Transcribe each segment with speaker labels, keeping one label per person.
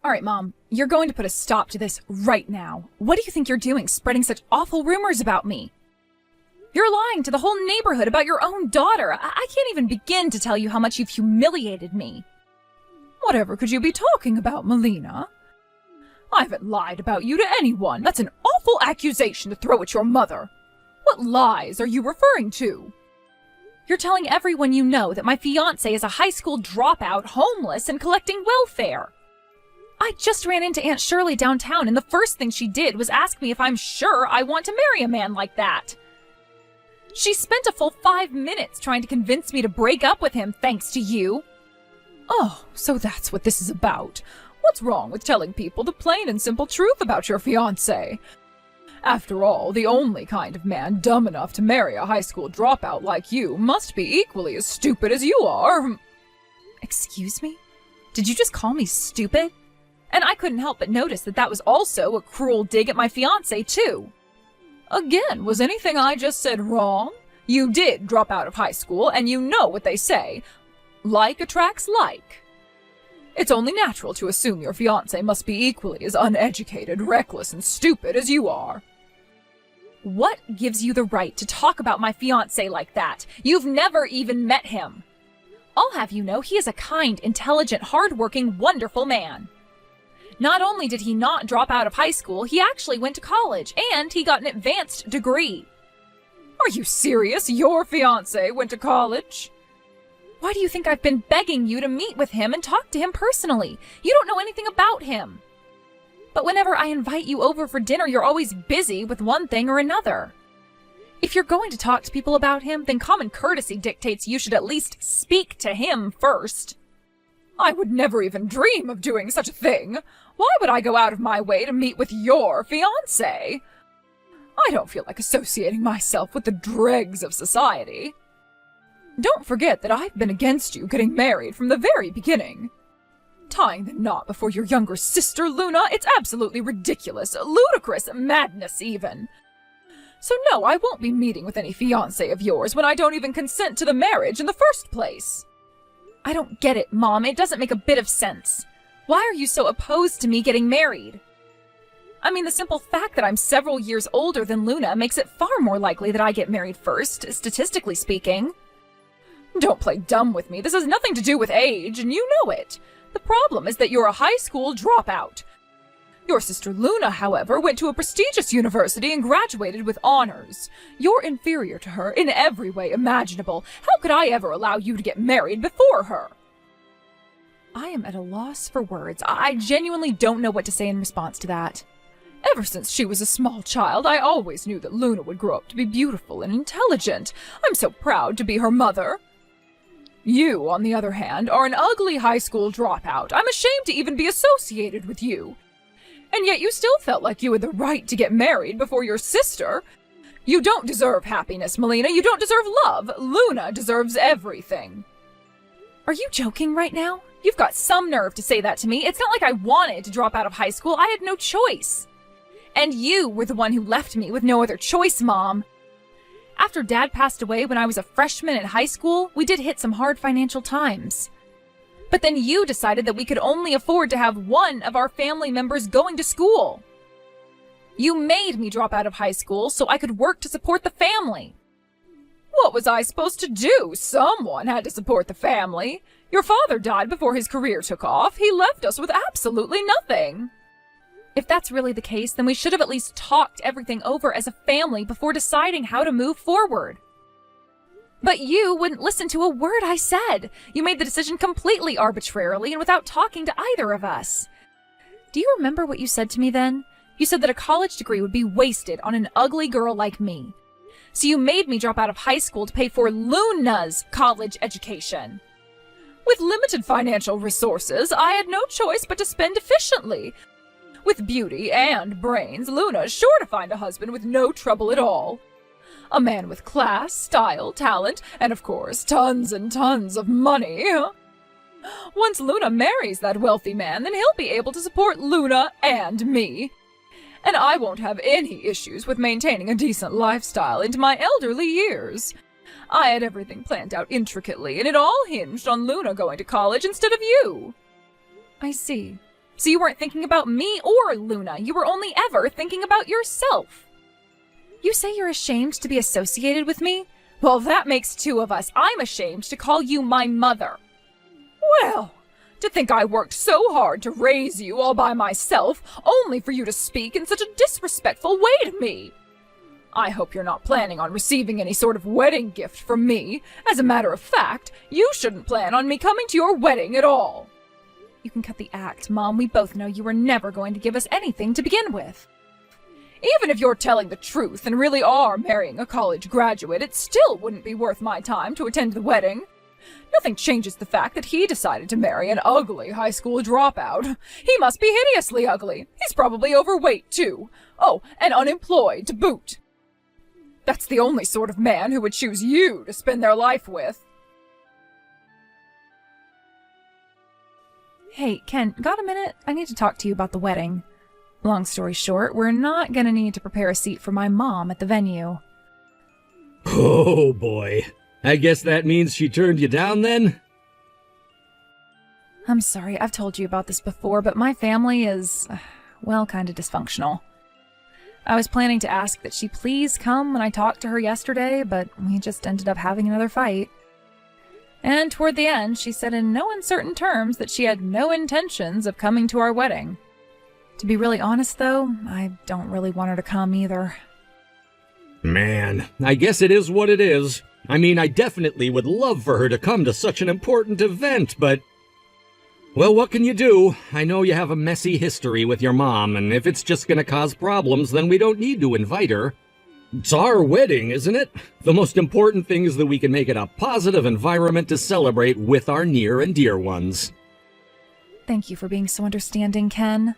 Speaker 1: All right, Mom, you're going to put a stop to this right now. What do you think you're doing, spreading such awful rumors about me? You're lying to the whole neighborhood about your own daughter. I can't even begin to tell you how much you've humiliated me. Whatever could you be talking about, Melina? I haven't lied about you to anyone. That's an awful accusation to throw at your mother. What lies are you referring to? You're telling everyone you know that my fiancé is a high school dropout, homeless, and collecting welfare. I just ran into Aunt Shirley downtown, and the first thing she did was ask me if I'm sure I want to marry a man like that. She spent a full 5 minutes trying to convince me to break up with him, thanks to you. Oh, so that's what this is about. What's wrong with telling people the plain and simple truth about your fiancé? After all, the only kind of man dumb enough to marry a high school dropout like you must be equally as stupid as you are. Excuse me? Did you just call me stupid? And I couldn't help but notice that that was also a cruel dig at my fiancé, too. Again, was anything I just said wrong? You did drop out of high school, and you know what they say. Like attracts like. It's only natural to assume your fiancé must be equally as uneducated, reckless, and stupid as you are. What gives you the right to talk about my fiancé like that? You've never even met him. I'll have you know he is a kind, intelligent, hard-working, wonderful man. Not only did he not drop out of high school, he actually went to college, and he got an advanced degree. Are you serious? Your fiancé went to college? Why do you think I've been begging you to meet with him and talk to him personally? You don't know anything about him. But whenever I invite you over for dinner, you're always busy with one thing or another. If you're going to talk to people about him, then common courtesy dictates you should at least speak to him first. I would never even dream of doing such a thing. Why would I go out of my way to meet with your fiancé? I don't feel like associating myself with the dregs of society. Don't forget that I've been against you getting married from the very beginning. Tying the knot before your younger sister, Luna, it's absolutely ridiculous, ludicrous, madness even. So no, I won't be meeting with any fiancé of yours when I don't even consent to the marriage in the first place. I don't get it, Mom. It doesn't make a bit of sense. Why are you so opposed to me getting married? I mean, the simple fact that I'm several years older than Luna makes it far more likely that I get married first, statistically speaking. Don't play dumb with me. This has nothing to do with age, and you know it. The problem is that you're a high school dropout. Your sister Luna, however, went to a prestigious university and graduated with honors. You're inferior to her in every way imaginable. How could I ever allow you to get married before her? I am at a loss for words. I genuinely don't know what to say in response to that. Ever since she was a small child, I always knew that Luna would grow up to be beautiful and intelligent. I'm so proud to be her mother. You, on the other hand, are an ugly high school dropout. I'm ashamed to even be associated with you. And yet you still felt like you had the right to get married before your sister. You don't deserve happiness, Melina. You don't deserve love. Luna deserves everything. Are you joking right now? You've got some nerve to say that to me. It's not like I wanted to drop out of high school. I had no choice. And you were the one who left me with no other choice, Mom. After Dad passed away when I was a freshman in high school, we did hit some hard financial times. But then you decided that we could only afford to have one of our family members going to school. You made me drop out of high school so I could work to support the family. What was I supposed to do? Someone had to support the family. Your father died before his career took off. He left us with absolutely nothing. If that's really the case, then we should have at least talked everything over as a family before deciding how to move forward. But you wouldn't listen to a word I said. You made the decision completely arbitrarily and without talking to either of us. Do you remember what you said to me then? You said that a college degree would be wasted on an ugly girl like me. So you made me drop out of high school to pay for Luna's college education. With limited financial resources, I had no choice but to spend efficiently. With beauty and brains, Luna's sure to find a husband with no trouble at all. A man with class, style, talent, and of course, tons and tons of money. Once Luna marries that wealthy man, then he'll be able to support Luna and me. And I won't have any issues with maintaining a decent lifestyle into my elderly years. I had everything planned out intricately, and it all hinged on Luna going to college instead of you. I see. So you weren't thinking about me or Luna. You were only ever thinking about yourself. You say you're ashamed to be associated with me? Well, that makes two of us. I'm ashamed to call you my mother. Well, to think I worked so hard to raise you all by myself, only for you to speak in such a disrespectful way to me. I hope you're not planning on receiving any sort of wedding gift from me. As a matter of fact, you shouldn't plan on me coming to your wedding at all. You can cut the act, Mom. We both know you were never going to give us anything to begin with. Even if you're telling the truth and really are marrying a college graduate, it still wouldn't be worth my time to attend the wedding. Nothing changes the fact that he decided to marry an ugly high school dropout. He must be hideously ugly. He's probably overweight, too. Oh, and unemployed to boot. That's the only sort of man who would choose you to spend their life with. Hey, Ken, got a minute? I need to talk to you about the wedding. Long story short, we're not gonna need to prepare a seat for my mom at the venue.
Speaker 2: Oh boy. I guess that means she turned you down then?
Speaker 1: I'm sorry, I've told you about this before, but my family is, well, kind of dysfunctional. I was planning to ask that she please come when I talked to her yesterday, but we just ended up having another fight. And toward the end, she said in no uncertain terms that she had no intentions of coming to our wedding. To be really honest, though, I don't really want her to come either.
Speaker 2: Man, I guess it is what it is. I mean, I definitely would love for her to come to such an important event, but... Well, what can you do? I know you have a messy history with your mom, and if it's just gonna cause problems, then we don't need to invite her. It's our wedding, isn't it? The most important thing is that we can make it a positive environment to celebrate with our near and dear ones.
Speaker 1: Thank you for being so understanding, Ken.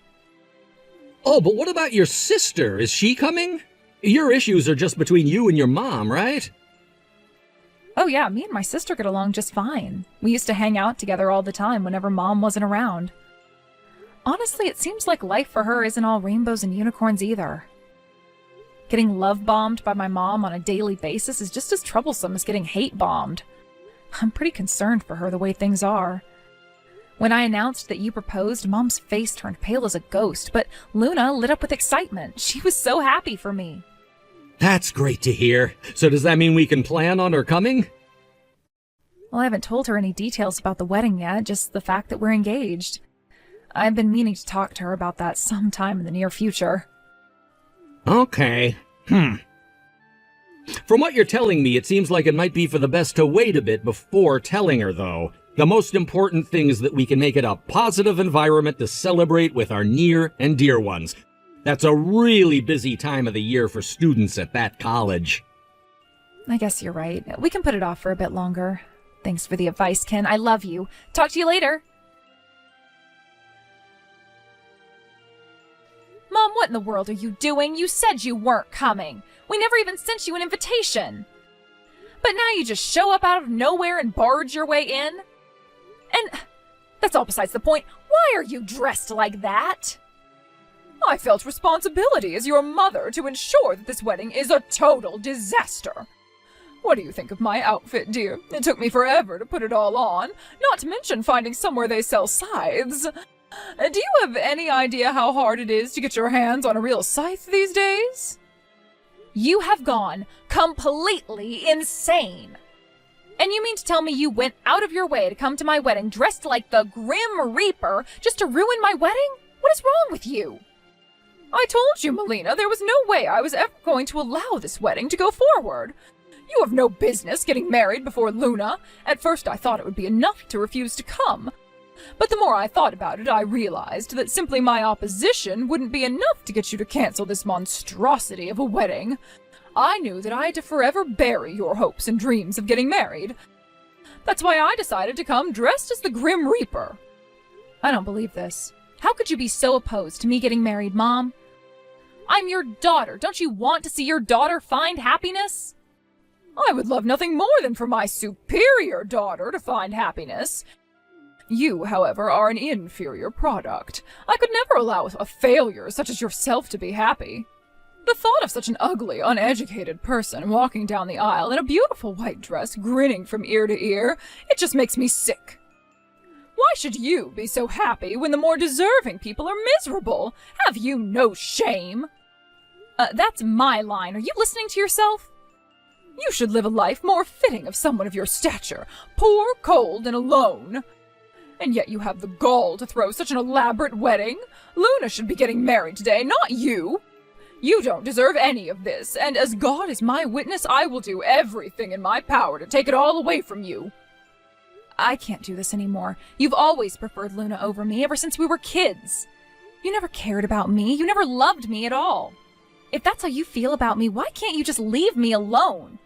Speaker 2: Oh, but what about your sister? Is she coming? Your issues are just between you and your mom, right?
Speaker 1: Oh yeah, me and my sister get along just fine. We used to hang out together all the time whenever Mom wasn't around. Honestly, it seems like life for her isn't all rainbows and unicorns either. Getting love-bombed by my mom on a daily basis is just as troublesome as getting hate-bombed. I'm pretty concerned for her the way things are. When I announced that you proposed, Mom's face turned pale as a ghost, but Luna lit up with excitement. She was so happy for me.
Speaker 2: That's great to hear. So does that mean we can plan on her coming?
Speaker 1: Well, I haven't told her any details about the wedding yet, just the fact that we're engaged. I've been meaning to talk to her about that sometime in the near future.
Speaker 2: Okay. From what you're telling me, it seems like it might be for the best to wait a bit before telling her, though. The most important thing is that we can make it a positive environment to celebrate with our near and dear ones. That's a really busy time of the year for students at that college.
Speaker 1: I guess you're right. We can put it off for a bit longer. Thanks for the advice, Ken. I love you. Talk to you later. Mom, what in the world are you doing? You said you weren't coming. We never even sent you an invitation. But now you just show up out of nowhere and barge your way in? And that's all besides the point. Why are you dressed like that? I felt responsibility as your mother to ensure that this wedding is a total disaster. What do you think of my outfit, dear? It took me forever to put it all on, not to mention finding somewhere they sell scythes. Do you have any idea how hard it is to get your hands on a real scythe these days? You have gone completely insane. And you mean to tell me you went out of your way to come to my wedding dressed like the Grim Reaper just to ruin my wedding? What is wrong with you? I told you, Melina, there was no way I was ever going to allow this wedding to go forward. You have no business getting married before Luna. At first I thought it would be enough to refuse to come. But the more I thought about it, I realized that simply my opposition wouldn't be enough to get you to cancel this monstrosity of a wedding. I knew that I had to forever bury your hopes and dreams of getting married. That's why I decided to come dressed as the Grim Reaper. I don't believe this. How could you be so opposed to me getting married, Mom? I'm your daughter. Don't you want to see your daughter find happiness? I would love nothing more than for my superior daughter to find happiness. You, however, are an inferior product. I could never allow a failure such as yourself to be happy. The thought of such an ugly, uneducated person walking down the aisle in a beautiful white dress, grinning from ear to ear, it just makes me sick. Why Why should you be so happy when the more deserving people are miserable? Have you no shame? That's my line. Are you listening to yourself? You should live a life more fitting of someone of your stature, poor, cold, and alone. And yet you have the gall to throw such an elaborate wedding. Luna should be getting married today, not you. You don't deserve any of this, and as God is my witness, I will do everything in my power to take it all away from you. I can't do this anymore. You've always preferred Luna over me ever since we were kids. You never cared about me. You never loved me at all. If that's how you feel about me, why can't you just leave me alone?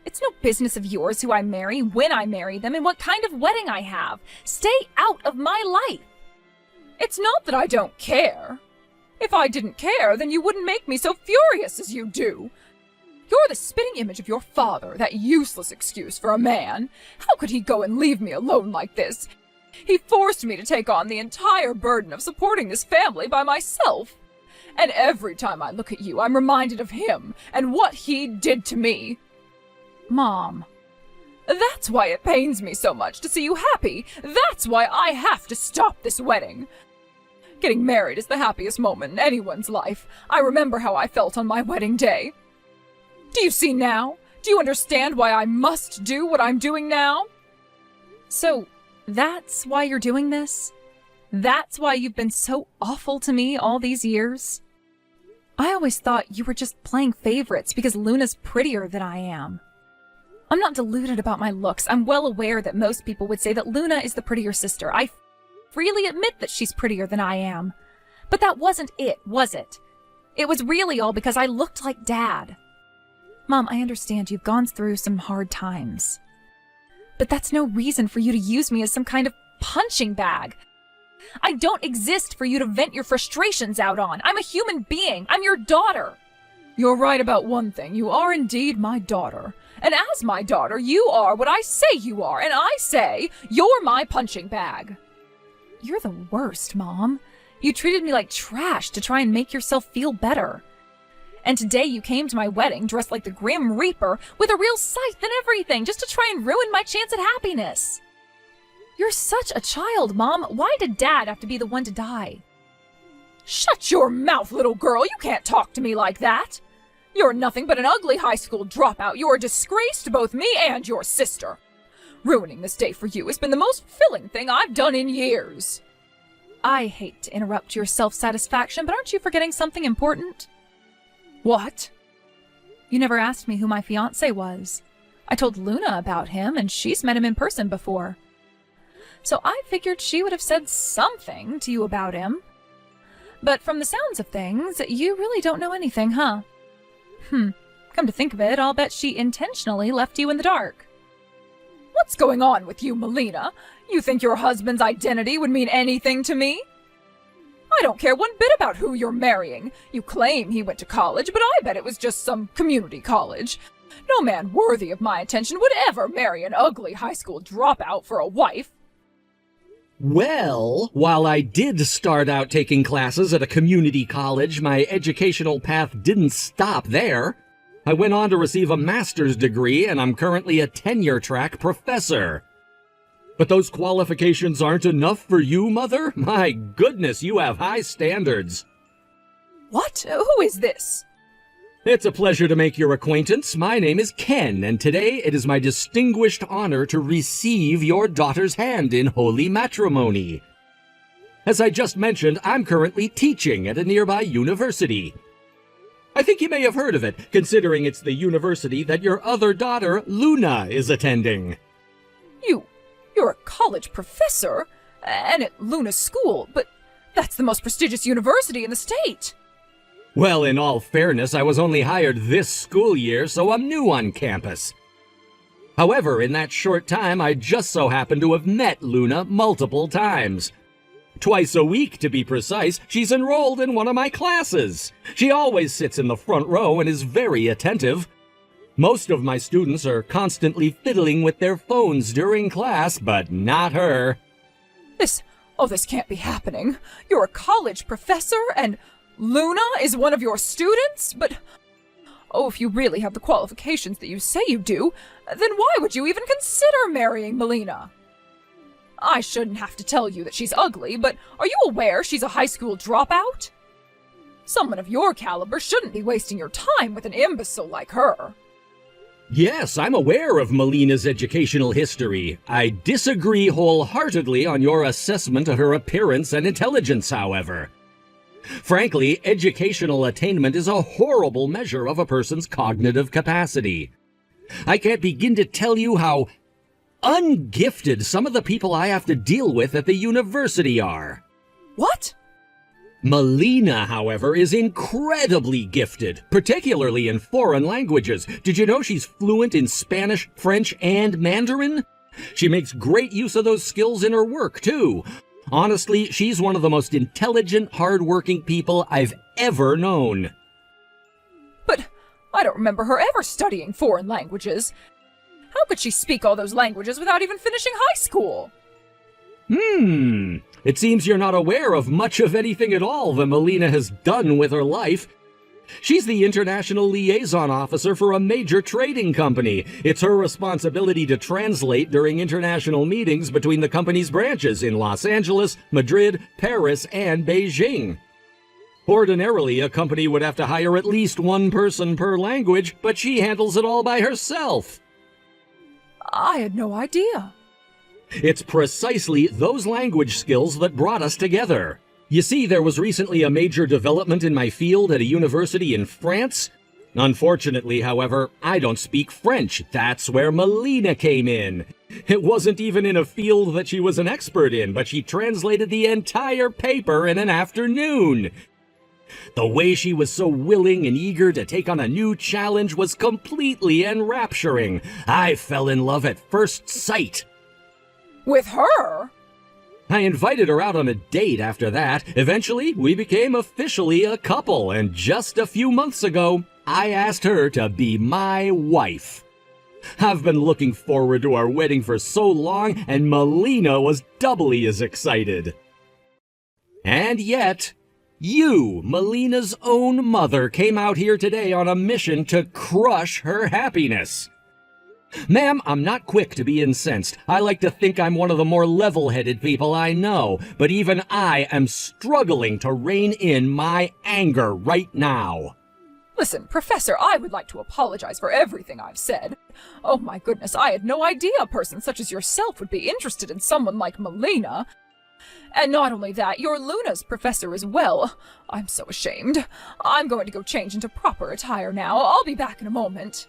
Speaker 1: It's no business of yours who I marry, when I marry them, and what kind of wedding I have. Stay out of my life. It's not that I don't care. If I didn't care, then you wouldn't make me so furious as you do. You're the spitting image of your father, that useless excuse for a man. How could he go and leave me alone like this? He forced me to take on the entire burden of supporting this family by myself. And every time I look at you, I'm reminded of him and what he did to me. Mom, that's why it pains me so much to see you happy. That's why I have to stop this wedding. Getting married is the happiest moment in anyone's life. I remember how I felt on my wedding day. Do you see now? Do you understand why I must do what I'm doing now? So, that's why you're doing this? That's why you've been so awful to me all these years? I always thought you were just playing favorites because Luna's prettier than I am. I'm not deluded about my looks. I'm well aware that most people would say that Luna is the prettier sister. I freely admit that she's prettier than I am. But that wasn't it, was it? It was really all because I looked like Dad. Mom, I understand you've gone through some hard times. But that's no reason for you to use me as some kind of punching bag. I don't exist for you to vent your frustrations out on. I'm a human being. I'm your daughter. You're right about one thing. You are indeed my daughter. And as my daughter, you are what I say you are. And I say, you're my punching bag. You're the worst, Mom. You treated me like trash to try and make yourself feel better. And today you came to my wedding dressed like the Grim Reaper with a real scythe and everything just to try and ruin my chance at happiness. You're such a child, Mom. Why did Dad have to be the one to die? Shut your mouth, little girl. You can't talk to me like that. You're nothing but an ugly high school dropout. You're a disgrace to both me and your sister. Ruining this day for you has been the most fulfilling thing I've done in years. I hate to interrupt your self-satisfaction, but aren't you forgetting something important? What? You never asked me who my fiancé was. I told Luna about him, and she's met him in person before. So I figured she would have said something to you about him. But from the sounds of things, you really don't know anything, huh? Come to think of it, I'll bet she intentionally left you in the dark. What's going on with you, Melina? You think your husband's identity would mean anything to me? I don't care one bit about who you're marrying. You claim he went to college, but I bet it was just some community college. No man worthy of my attention would ever marry an ugly high school dropout for a wife.
Speaker 2: Well, while I did start out taking classes at a community college, my educational path didn't stop there. I went on to receive a master's degree, and I'm currently a tenure-track professor. But those qualifications aren't enough for you, Mother? My goodness, you have high standards.
Speaker 1: What? Who is this?
Speaker 2: It's a pleasure to make your acquaintance. My name is Ken, and today it is my distinguished honor to receive your daughter's hand in holy matrimony. As I just mentioned, I'm currently teaching at a nearby university. I think you may have heard of it, considering it's the university that your other daughter, Luna, is attending.
Speaker 1: You're a college professor, and at Luna's school, but that's the most prestigious university in the state.
Speaker 2: Well, in all fairness, I was only hired this school year, so I'm new on campus. However, in that short time, I just so happened to have met Luna multiple times. Twice a week, to be precise, she's enrolled in one of my classes. She always sits in the front row and is very attentive. Most of my students are constantly fiddling with their phones during class, but not her.
Speaker 1: This can't be happening. You're a college professor, and Luna is one of your students? But, if you really have the qualifications that you say you do, then why would you even consider marrying Melina? I shouldn't have to tell you that she's ugly, but are you aware she's a high school dropout? Someone of your caliber shouldn't be wasting your time with an imbecile like her.
Speaker 2: Yes, I'm aware of Melina's educational history. I disagree wholeheartedly on your assessment of her appearance and intelligence, however. Frankly, educational attainment is a horrible measure of a person's cognitive capacity. I can't begin to tell you how ungifted some of the people I have to deal with at the university are.
Speaker 1: What?
Speaker 2: Melina, however, is incredibly gifted, particularly in foreign languages. Did you know she's fluent in Spanish, French, and Mandarin? She makes great use of those skills in her work, too. Honestly, she's one of the most intelligent, hard-working people I've ever known.
Speaker 1: But I don't remember her ever studying foreign languages. How could she speak all those languages without even finishing high school?
Speaker 2: It seems you're not aware of much of anything at all that Melina has done with her life. She's the international liaison officer for a major trading company. It's her responsibility to translate during international meetings between the company's branches in Los Angeles, Madrid, Paris, and Beijing. Ordinarily, a company would have to hire at least one person per language, but she handles it all by herself.
Speaker 1: I had no idea.
Speaker 2: It's precisely those language skills that brought us together. You see, there was recently a major development in my field at a university in France. Unfortunately, however, I don't speak French. That's where Melina came in. It wasn't even in a field that she was an expert in, but she translated the entire paper in an afternoon. The way she was so willing and eager to take on a new challenge was completely enrapturing. I fell in love at first sight.
Speaker 1: With her?
Speaker 2: I invited her out on a date after that. Eventually, we became officially a couple, and just a few months ago, I asked her to be my wife. I've been looking forward to our wedding for so long, and Melina was doubly as excited. And yet, you, Melina's own mother, came out here today on a mission to crush her happiness. Ma'am, I'm not quick to be incensed. I like to think I'm one of the more level-headed people I know, but even I am struggling to rein in my anger right now.
Speaker 1: Listen, Professor, I would like to apologize for everything I've said. Oh my goodness, I had no idea a person such as yourself would be interested in someone like Melina. And not only that, you're Luna's professor as well. I'm so ashamed. I'm going to go change into proper attire now. I'll be back in a moment.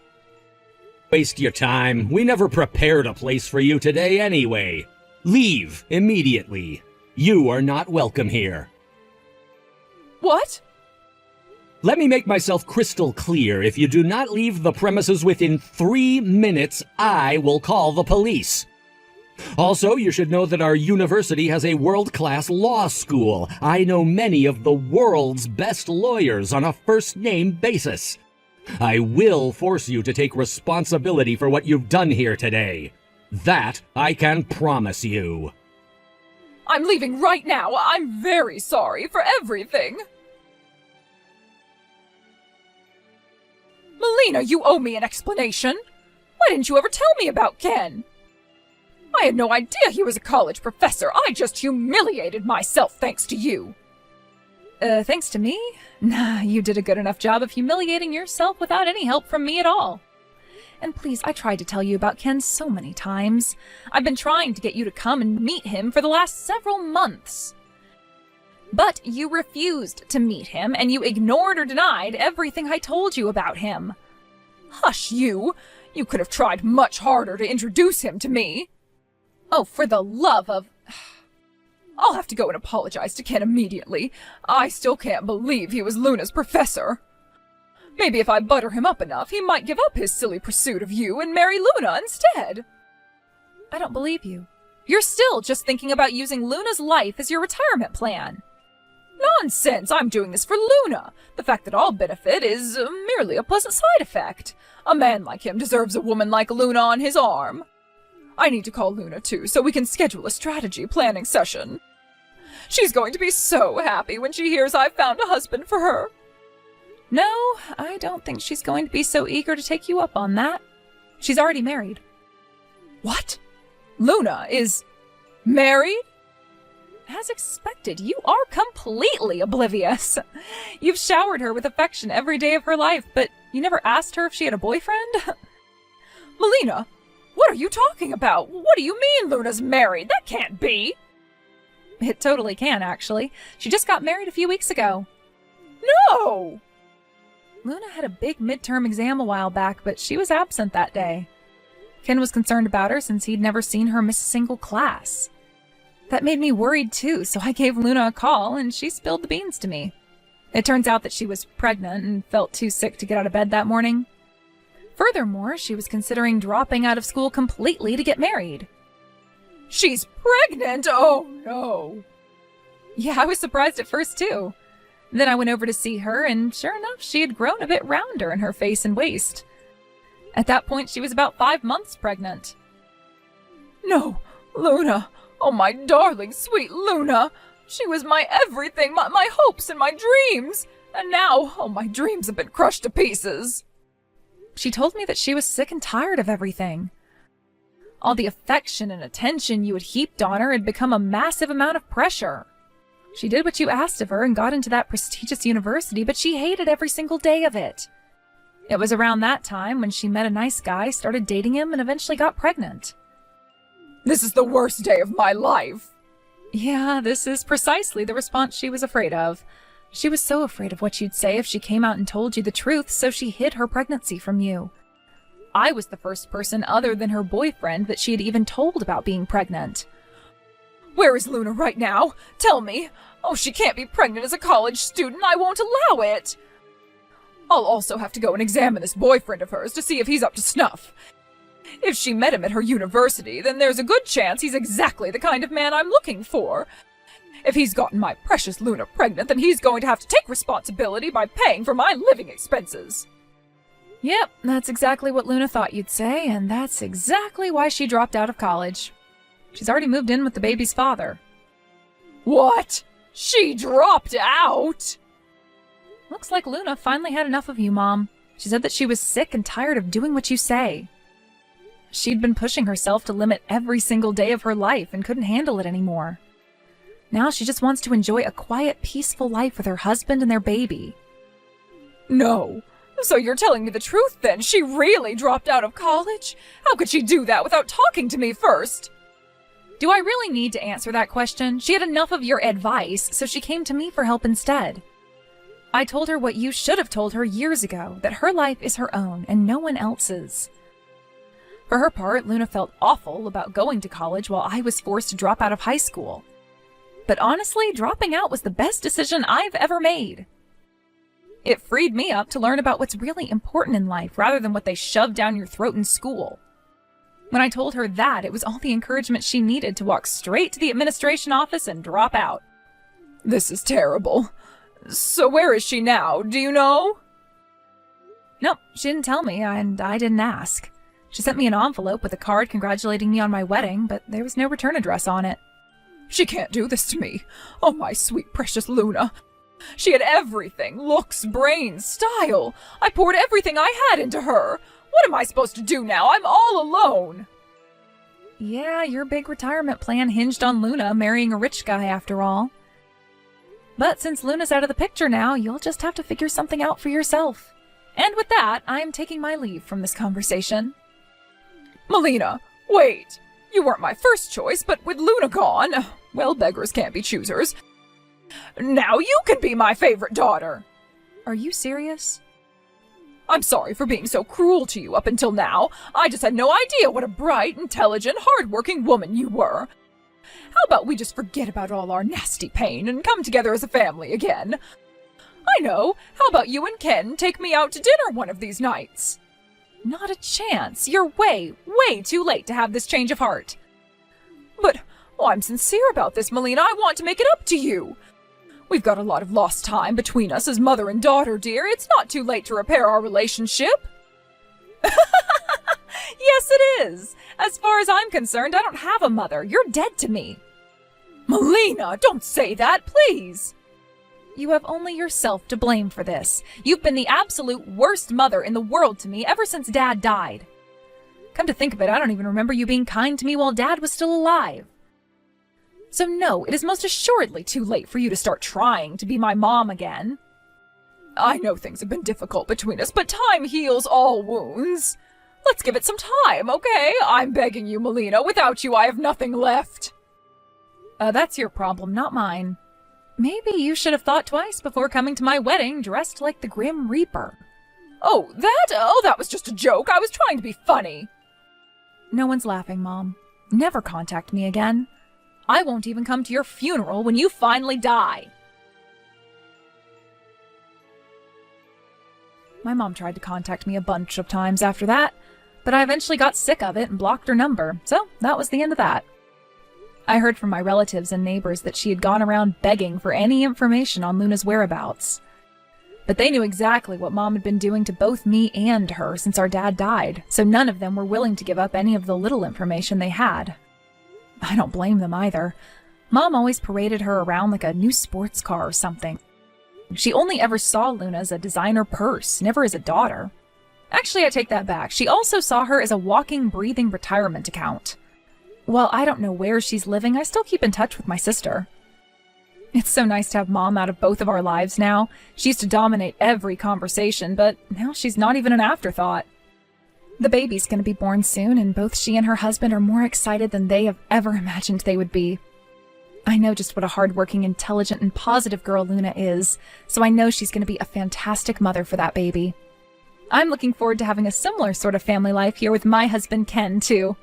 Speaker 2: Waste your time. We never prepared a place for you today anyway. Leave immediately. You are not welcome here.
Speaker 1: What?
Speaker 2: Let me make myself crystal clear. If you do not leave the premises within 3 minutes, I will call the police. Also, you should know that our university has a world-class law school. I know many of the world's best lawyers on a first-name basis. I will force you to take responsibility for what you've done here today. That I can promise you.
Speaker 1: I'm leaving right now. I'm very sorry for everything. Melina, you owe me an explanation. Why didn't you ever tell me about Ken? I had no idea he was a college professor. I just humiliated myself thanks to you. Thanks to me? Nah, you did a good enough job of humiliating yourself without any help from me at all. And please, I tried to tell you about Ken so many times. I've been trying to get you to come and meet him for the last several months. But you refused to meet him, and you ignored or denied everything I told you about him. Hush, you! You could have tried much harder to introduce him to me. Oh, for the love of... I'll have to go and apologize to Ken immediately. I still can't believe he was Luna's professor. Maybe if I butter him up enough, he might give up his silly pursuit of you and marry Luna instead. I don't believe you. You're still just thinking about using Luna's life as your retirement plan. Nonsense! I'm doing this for Luna. The fact that I'll benefit is merely a pleasant side effect. A man like him deserves a woman like Luna on his arm. I need to call Luna, too, so we can schedule a strategy planning session. She's going to be so happy when she hears I've found a husband for her. No, I don't think she's going to be so eager to take you up on that. She's already married. What? Luna is Married? As expected, you are completely oblivious. You've showered her with affection every day of her life, but you never asked her if she had a boyfriend? Melina, what are you talking about? What do you mean Luna's married? That can't be. It totally can, actually. She just got married a few weeks ago. No! Luna had a big midterm exam a while back, but she was absent that day. Ken was concerned about her since he'd never seen her miss a single class. That made me worried too, so I gave Luna a call and she spilled the beans to me. It turns out that she was pregnant and felt too sick to get out of bed that morning. Furthermore, she was considering dropping out of school completely to get married. She's pregnant? Oh no! Yeah, I was surprised at first too. Then I went over to see her, and sure enough, she had grown a bit rounder in her face and waist. At that point, she was about 5 months pregnant. No, Luna! Oh, my darling, sweet Luna! She was my everything, my hopes and my dreams! And now, oh, my dreams have been crushed to pieces! She told me that she was sick and tired of everything. All the affection and attention you had heaped on her had become a massive amount of pressure. She did what you asked of her and got into that prestigious university, but she hated every single day of it. It was around that time when she met a nice guy, started dating him, and eventually got pregnant. This is the worst day of my life! Yeah, this is precisely the response she was afraid of. She was so afraid of what you'd say if she came out and told you the truth, so she hid her pregnancy from you. I was the first person other than her boyfriend that she had even told about being pregnant. Where is Luna right now? Tell me! Oh, she can't be pregnant as a college student. I won't allow it! I'll also have to go and examine this boyfriend of hers to see if he's up to snuff. If she met him at her university, then there's a good chance he's exactly the kind of man I'm looking for. If he's gotten my precious Luna pregnant, then he's going to have to take responsibility by paying for my living expenses. Yep, that's exactly what Luna thought you'd say, and that's exactly why she dropped out of college. She's already moved in with the baby's father. What? She dropped out? Looks like Luna finally had enough of you, Mom. She said that she was sick and tired of doing what you say. She'd been pushing herself to limit every single day of her life and couldn't handle it anymore. Now she just wants to enjoy a quiet, peaceful life with her husband and their baby. No. So you're telling me the truth then? She really dropped out of college? How could she do that without talking to me first? Do I really need to answer that question? She had enough of your advice, so she came to me for help instead. I told her what you should have told her years ago, that her life is her own and no one else's. For her part, Luna felt awful about going to college while I was forced to drop out of high school. But honestly, dropping out was the best decision I've ever made. It freed me up to learn about what's really important in life rather than what they shoved down your throat in school. When I told her that, it was all the encouragement she needed to walk straight to the administration office and drop out. This is terrible. So where is she now? Do you know? Nope, she didn't tell me, and I didn't ask. She sent me an envelope with a card congratulating me on my wedding, but there was no return address on it. She can't do this to me. Oh, my sweet, precious Luna. She had everything. Looks, brains, style. I poured everything I had into her. What am I supposed to do now? I'm all alone. Yeah, your big retirement plan hinged on Luna marrying a rich guy after all. But since Luna's out of the picture now, you'll just have to figure something out for yourself. And with that, I'm taking my leave from this conversation. Melina, wait. You weren't my first choice, but with Luna gone, well, beggars can't be choosers. Now you can be my favorite daughter. Are you serious? I'm sorry for being so cruel to you up until now. I just had no idea what a bright, intelligent, hard-working woman you were. How about we just forget about all our nasty pain and come together as a family again? I know. How about you and Ken take me out to dinner one of these nights? Not a chance. You're way, way too late to have this change of heart. But, I'm sincere about this, Melina. I want to make it up to you. We've got a lot of lost time between us as mother and daughter, dear. It's not too late to repair our relationship. Yes, it is. As far as I'm concerned, I don't have a mother. You're dead to me. Melina, don't say that, please. You have only yourself to blame for this. You've been the absolute worst mother in the world to me ever since Dad died. Come to think of it, I don't even remember you being kind to me while Dad was still alive. So no, it is most assuredly too late for you to start trying to be my mom again. I know things have been difficult between us, but time heals all wounds. Let's give it some time, okay? I'm begging you, Melina. Without you, I have nothing left. That's your problem, not mine. Maybe you should have thought twice before coming to my wedding dressed like the Grim Reaper. Oh, that was just a joke. I was trying to be funny. No one's laughing, Mom. Never contact me again. I won't even come to your funeral when you finally die. My mom tried to contact me a bunch of times after that, but I eventually got sick of it and blocked her number, so that was the end of that. I heard from my relatives and neighbors that she had gone around begging for any information on Luna's whereabouts. But they knew exactly what Mom had been doing to both me and her since our dad died, so none of them were willing to give up any of the little information they had. I don't blame them either. Mom always paraded her around like a new sports car or something. She only ever saw Luna as a designer purse, never as a daughter. Actually, I take that back. She also saw her as a walking, breathing retirement account. While I don't know where she's living, I still keep in touch with my sister. It's so nice to have Mom out of both of our lives now. She used to dominate every conversation, but now she's not even an afterthought. The baby's going to be born soon, and both she and her husband are more excited than they have ever imagined they would be. I know just what a hardworking, intelligent, and positive girl Luna is, so I know she's going to be a fantastic mother for that baby. I'm looking forward to having a similar sort of family life here with my husband Ken, too.